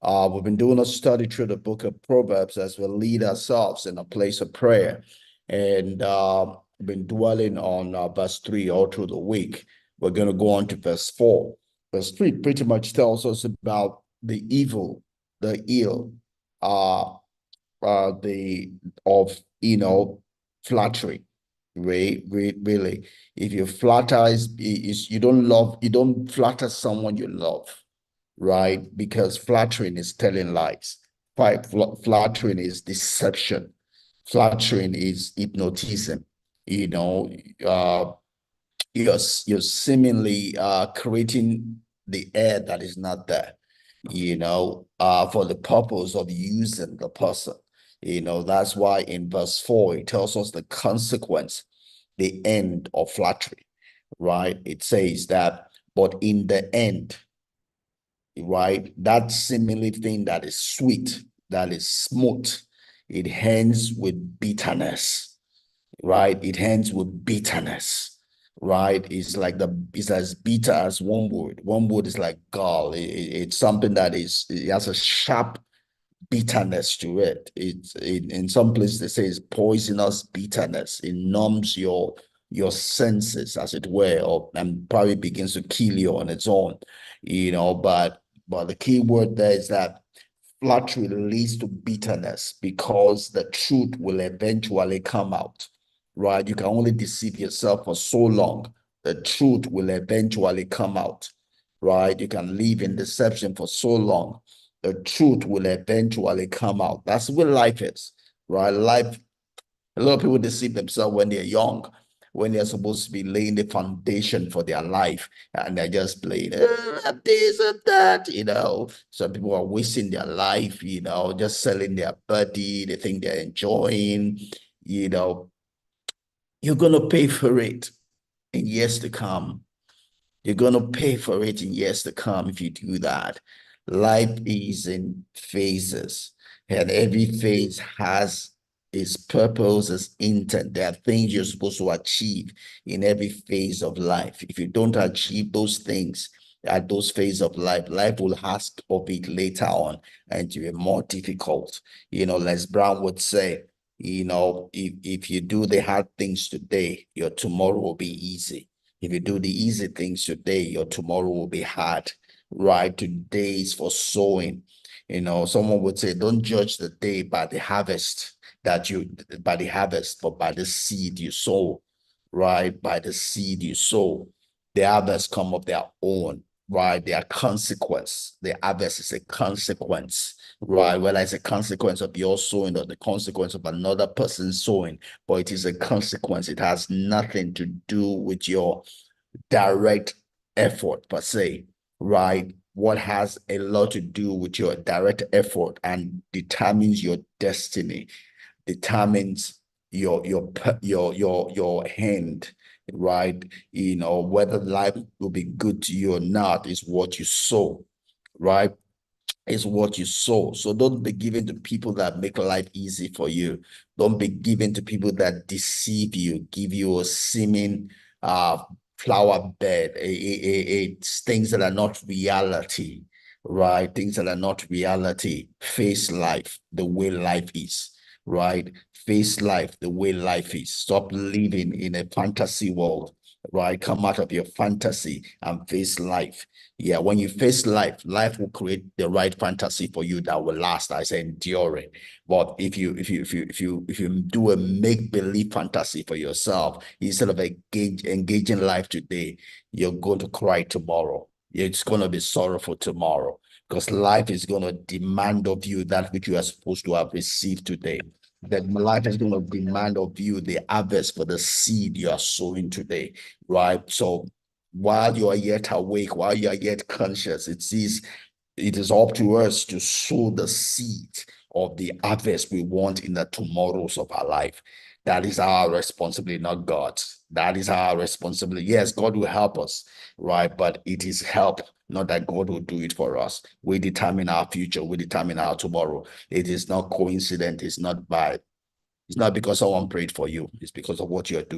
We've been doing a study through the book of Proverbs as we lead ourselves in a place of prayer. And we've been dwelling on verse 3 all through the week. We're going to go on to verse 4. Verse 3 pretty much tells us about the evil, the ill, uh, the of flattery. Really, if you flatter is you don't flatter someone you love, right? Because flattering is telling lies. Flattering is deception. Flattering is hypnotism. You know, uh, you're seemingly creating the air that is not there. For the purpose of using the person. That's why in verse 4 it tells us the consequence, the end of flattery, right? It says that, but in the end, right? That seemingly thing that is sweet, that is smooth, it ends with bitterness, right? It ends with bitterness, right? It's as bitter as wormwood. Wormwood is like gall. It's something it has a sharp bitterness to it. In some places they say it's poisonous bitterness. It numbs your senses, as it were, and probably begins to kill you on its own. But the key word there is that flattery leads to bitterness because the truth will eventually come out, right? You can only deceive yourself for so long. The truth will eventually come out, right? You can live in deception for so long. The truth will eventually come out. That's what life is, right? A lot of people deceive themselves when they're young, when they're supposed to be laying the foundation for their life, and they're just playing this and that. Some people are wasting their life, just selling their body. They think they're enjoying. you know you're gonna pay for it in years to come. You're going to pay for it in years to come if you do that. Life is in phases, and every phase has its purpose, its intent. There are things you're supposed to achieve in every phase of life. If you don't achieve those things at those phases of life, life will ask of it later on, and to be more difficult. Les Brown would say, if you do the hard things today, your tomorrow will be easy. If you do the easy things today, your tomorrow will be hard, right? Today is for sowing. Someone would say, don't judge the day by the harvest by the harvest, but by the seed you sow, right? By the seed you sow. The harvest come of their own, right? Their consequence. The harvest is a consequence, right? Whether it's a consequence of your sowing or the consequence of another person's sowing, but it is a consequence. It has nothing to do with your direct effort per se, right? What has a lot to do with your direct effort and determines your destiny, determines your hand, right? Whether life will be good to you or not is what you sow, right? Is what you sow. So don't be given to people that make life easy for you. Don't be given to people that deceive you, give you a seeming flower bed, things that are not reality, right? Things that are not reality. Face life the way life is, right? Face life the way life is. Stop living in a fantasy world, right? Come out of your fantasy and face life. Yeah, when you face life, life will create the right fantasy for you that will last. I say enduring. But if you do a make-believe fantasy for yourself instead of engaging life today, you're going to cry tomorrow. It's going to be sorrowful tomorrow because life is going to demand of you that which you are supposed to have received today. That life is going to demand of you the harvest for the seed you are sowing today, right? So while you are yet awake, while you are yet conscious, it is up to us to sow the seed of the harvest we want in the tomorrows of our life. That is our responsibility, not God's. That is our responsibility. Yes, God will help us, right? But it is help, not that God will do it for us. We determine our future. We determine our tomorrow. It is not coincident. It's not because someone prayed for you. It's because of what you're doing.